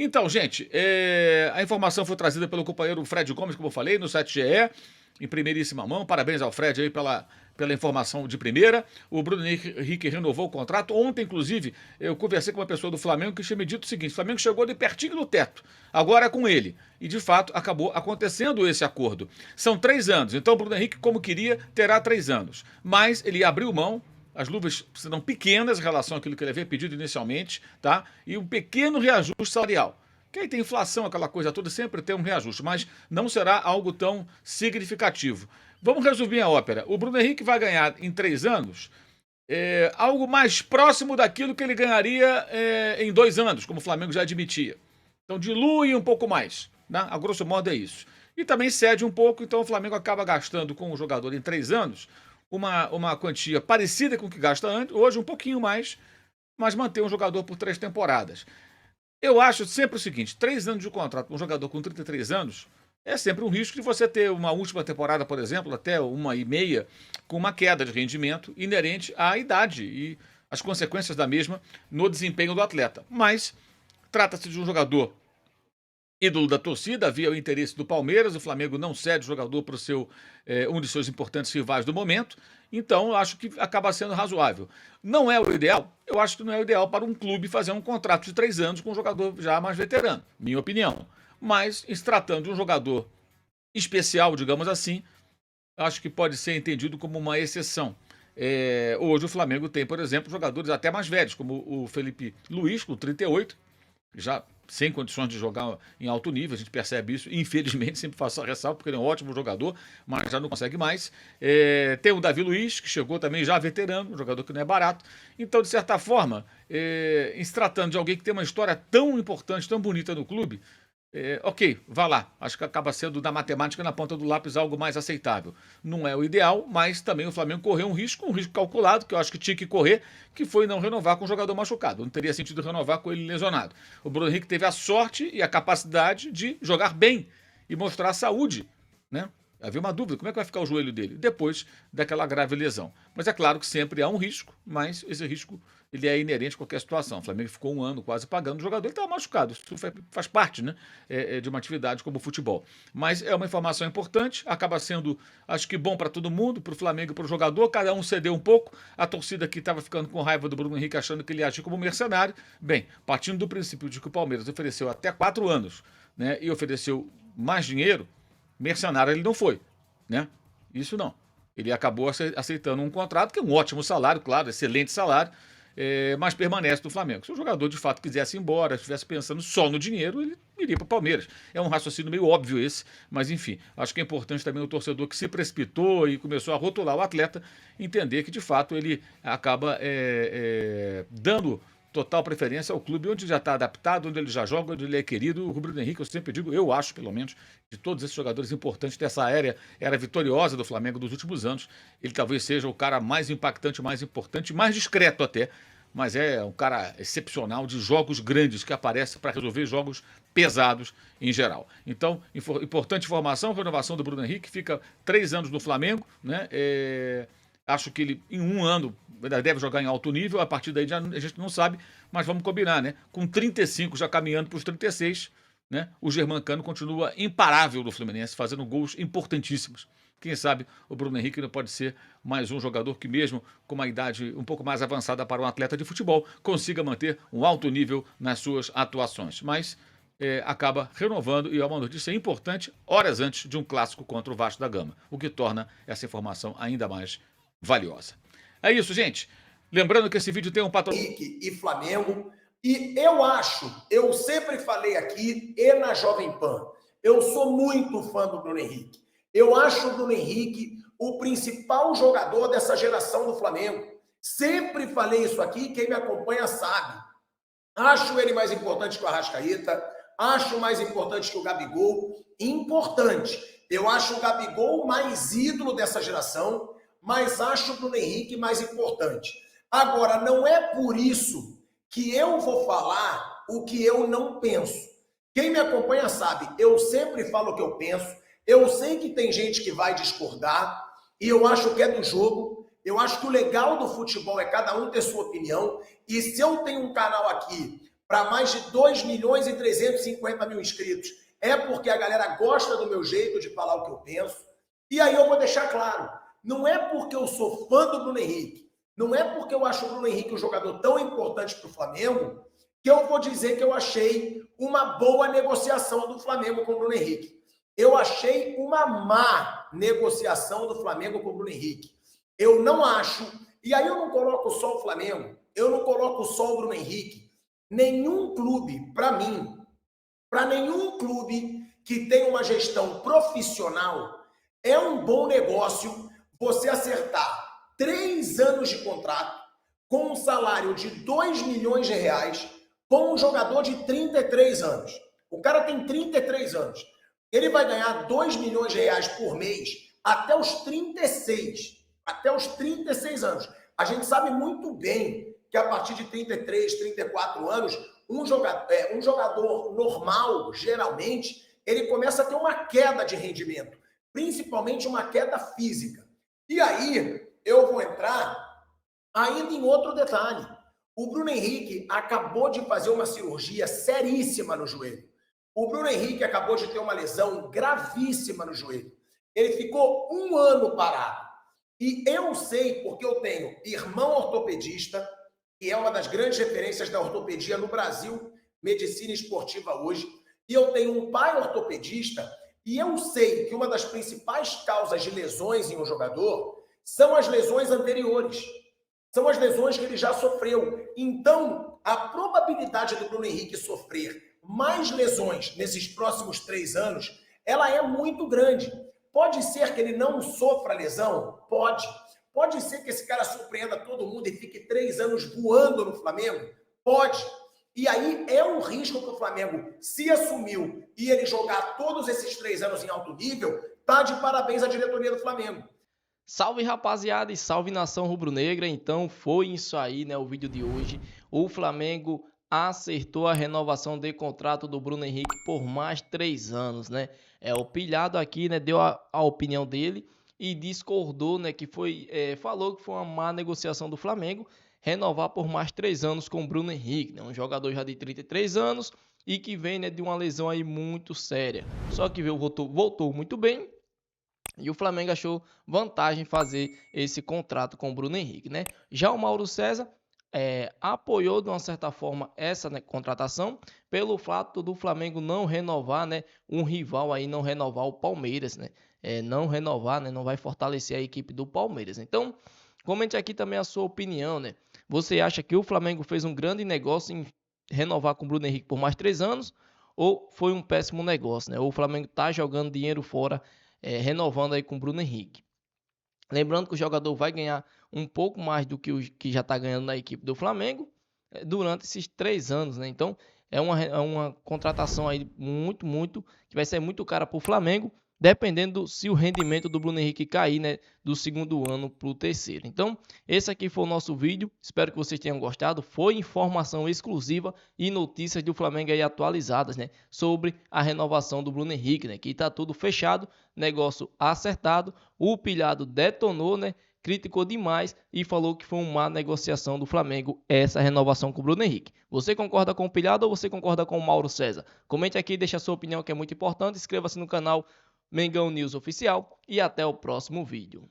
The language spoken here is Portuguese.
Então, gente, a informação foi trazida pelo companheiro Fred Gomes, como eu falei, no site GE, em primeiríssima mão. Parabéns ao Fred aí pela informação de primeira. O Bruno Henrique renovou o contrato. Ontem, inclusive, eu conversei com uma pessoa do Flamengo que tinha me dito o seguinte: o Flamengo chegou de pertinho no teto, agora é com ele. E, de fato, acabou acontecendo esse acordo. São 3 anos, então o Bruno Henrique, como queria, terá 3 anos. Mas ele abriu mão. As luvas serão pequenas em relação àquilo que ele havia pedido inicialmente, tá? E um pequeno reajuste salarial. Que aí tem inflação, aquela coisa toda, sempre tem um reajuste, mas não será algo tão significativo. Vamos resumir a ópera. O Bruno Henrique vai ganhar em 3 anos algo mais próximo daquilo que ele ganharia em 2 anos, como o Flamengo já admitia. Então dilui um pouco mais, né? A grosso modo é isso. E também cede um pouco, então o Flamengo acaba gastando com o jogador em 3 anos uma quantia parecida com o que gasta antes, hoje um pouquinho mais, mas manter um jogador por 3 temporadas. Eu acho sempre o seguinte: 3 anos de contrato com um jogador com 33 anos é sempre um risco de você ter uma última temporada, por exemplo, até 1,5, com uma queda de rendimento inerente à idade e as consequências da mesma no desempenho do atleta. Mas trata-se de um jogador ídolo da torcida, havia o interesse do Palmeiras, o Flamengo não cede o jogador para um de seus importantes rivais do momento, então acho que acaba sendo razoável. Não é o ideal? Eu acho que não é o ideal para um clube fazer um contrato de 3 anos com um jogador já mais veterano, minha opinião. Mas, se tratando de um jogador especial, digamos assim, acho que pode ser entendido como uma exceção. Hoje o Flamengo tem, por exemplo, jogadores até mais velhos, como o Felipe Luiz, com 38, já sem condições de jogar em alto nível, a gente percebe isso, infelizmente, sempre faço a ressalva, porque ele é um ótimo jogador, mas já não consegue mais. Tem o Davi Luiz, que chegou também já veterano, um jogador que não é barato. Então, de certa forma, em se tratando de alguém que tem uma história tão importante, tão bonita no clube, ok, vá lá. Acho que acaba sendo da matemática na ponta do lápis algo mais aceitável. Não é o ideal, mas também o Flamengo correu um risco calculado, que eu acho que tinha que correr, que foi não renovar com o jogador machucado. Não teria sentido renovar com ele lesionado. O Bruno Henrique teve a sorte e a capacidade de jogar bem e mostrar saúde, né? Havia uma dúvida, como é que vai ficar o joelho dele depois daquela grave lesão. Mas é claro que sempre há um risco, mas esse risco ele é inerente a qualquer situação. O Flamengo ficou um ano quase pagando o jogador, ele estava machucado. Isso faz parte, né, de uma atividade como o futebol. Mas é uma informação importante, acaba sendo, acho que bom para todo mundo, para o Flamengo e para o jogador. Cada um cedeu um pouco. A torcida aqui estava ficando com raiva do Bruno Henrique, achando que ele ia agir como mercenário. Bem, partindo do princípio de que o Palmeiras ofereceu até 4 anos, né, e ofereceu mais dinheiro, mercenário ele não foi, né? Isso não. Ele acabou aceitando um contrato, que é um ótimo salário, claro, excelente salário, mas permanece no Flamengo. Se o jogador de fato quisesse ir embora, estivesse pensando só no dinheiro, ele iria para o Palmeiras. É um raciocínio meio óbvio esse, mas enfim, acho que é importante também o torcedor que se precipitou e começou a rotular o atleta entender que de fato ele acaba dando total preferência ao clube onde já está adaptado, onde ele já joga, onde ele é querido. O Bruno Henrique, eu sempre digo, eu acho pelo menos, de todos esses jogadores importantes dessa era vitoriosa do Flamengo dos últimos anos, ele talvez seja o cara mais impactante, mais importante, mais discreto até, mas é um cara excepcional de jogos grandes que aparece para resolver jogos pesados em geral. Então, importante informação, renovação do Bruno Henrique, fica 3 anos no Flamengo, né? Acho que ele, em um ano, deve jogar em alto nível. A partir daí a gente não sabe, mas vamos combinar, né? Com 35, já caminhando para os 36, né? O Germancano continua imparável do Fluminense, fazendo gols importantíssimos. Quem sabe o Bruno Henrique não pode ser mais um jogador que, mesmo com uma idade um pouco mais avançada para um atleta de futebol, consiga manter um alto nível nas suas atuações. Mas acaba renovando e é uma notícia importante horas antes de um clássico contra o Vasco da Gama, o que torna essa informação ainda mais valiosa. É isso, gente. Lembrando que esse vídeo tem um patrocínio. Henrique e Flamengo. E eu sempre falei aqui e na Jovem Pan, eu sou muito fã do Bruno Henrique. Eu acho o Bruno Henrique o principal jogador dessa geração do Flamengo. Sempre falei isso aqui, quem me acompanha sabe. Acho ele mais importante que o Arrascaeta, acho mais importante que o Gabigol. Importante. Eu acho o Gabigol mais ídolo dessa geração, mas acho o Bruno Henrique mais importante. Agora, não é por isso que eu vou falar o que eu não penso. Quem me acompanha sabe, eu sempre falo o que eu penso, eu sei que tem gente que vai discordar, e eu acho que é do jogo, eu acho que o legal do futebol é cada um ter sua opinião, e se eu tenho um canal aqui para mais de 2.350.000 inscritos. É porque a galera gosta do meu jeito de falar o que eu penso. E aí eu vou deixar claro, não é porque eu sou fã do Bruno Henrique, não é porque eu acho o Bruno Henrique um jogador tão importante para o Flamengo, que eu vou dizer que eu achei uma boa negociação do Flamengo com o Bruno Henrique. Eu achei uma má negociação do Flamengo com o Bruno Henrique. Eu não acho, e aí eu não coloco só o Flamengo, eu não coloco só o Bruno Henrique. Nenhum clube, para mim, para nenhum clube que tem uma gestão profissional, é um bom negócio você acertar 3 anos de contrato com um salário de 2 milhões de reais com um jogador de 33 anos. O cara tem 33 anos. Ele vai ganhar 2 milhões de reais por mês até os 36. Até os 36 anos. A gente sabe muito bem que a partir de 33, 34 anos, um jogador normal, geralmente, ele começa a ter uma queda de rendimento, principalmente uma queda física. E aí, eu vou entrar ainda em outro detalhe. O Bruno Henrique acabou de fazer uma cirurgia seríssima no joelho. O Bruno Henrique acabou de ter uma lesão gravíssima no joelho. Ele ficou 1 ano parado. E eu sei, porque eu tenho irmão ortopedista, que é uma das grandes referências da ortopedia no Brasil, medicina esportiva hoje, e eu tenho um pai ortopedista, e eu sei que uma das principais causas de lesões em um jogador são as lesões anteriores. São as lesões que ele já sofreu. Então, a probabilidade do Bruno Henrique sofrer mais lesões nesses próximos 3 anos, ela é muito grande. Pode ser que ele não sofra lesão? Pode. Pode ser que esse cara surpreenda todo mundo e fique 3 anos voando no Flamengo? Pode. E aí é um risco que o Flamengo se assumiu e ele jogar todos esses 3 anos em alto nível, tá de parabéns à diretoria do Flamengo. Salve rapaziada e salve nação rubro-negra. Então foi isso aí, né, o vídeo de hoje. O Flamengo acertou a renovação de contrato do Bruno Henrique por mais 3 anos, né? O pilhado aqui, né, deu a opinião dele e discordou, né, falou que foi uma má negociação do Flamengo renovar por mais 3 anos com o Bruno Henrique, né? Um jogador já de 33 anos e que vem, né, de uma lesão aí muito séria. Só que voltou muito bem. E o Flamengo achou vantagem fazer esse contrato com o Bruno Henrique, né? Já o Mauro César apoiou de uma certa forma essa, né, contratação pelo fato do Flamengo não renovar, né, um rival aí, não renovar o Palmeiras, né? Não renovar, né, não vai fortalecer a equipe do Palmeiras. Então, comente aqui também a sua opinião, né? Você acha que o Flamengo fez um grande negócio em renovar com o Bruno Henrique por mais 3 anos ou foi um péssimo negócio, né? Ou o Flamengo tá jogando dinheiro fora renovando aí com o Bruno Henrique. Lembrando que o jogador vai ganhar um pouco mais do que o que já está ganhando na equipe do Flamengo durante esses 3 anos, né? Então é uma contratação aí muito, que vai ser muito cara para o Flamengo, dependendo se o rendimento do Bruno Henrique cair, né, do segundo ano para o terceiro. Então, esse aqui foi o nosso vídeo. Espero que vocês tenham gostado. Foi informação exclusiva e notícias do Flamengo aí atualizadas, né, sobre a renovação do Bruno Henrique, né, que está tudo fechado, negócio acertado. O pilhado detonou, né, criticou demais e falou que foi uma má negociação do Flamengo essa renovação com o Bruno Henrique. Você concorda com o pilhado ou você concorda com o Mauro César? Comente aqui, deixa a sua opinião que é muito importante. Inscreva-se no canal Mengão News Oficial e até o próximo vídeo.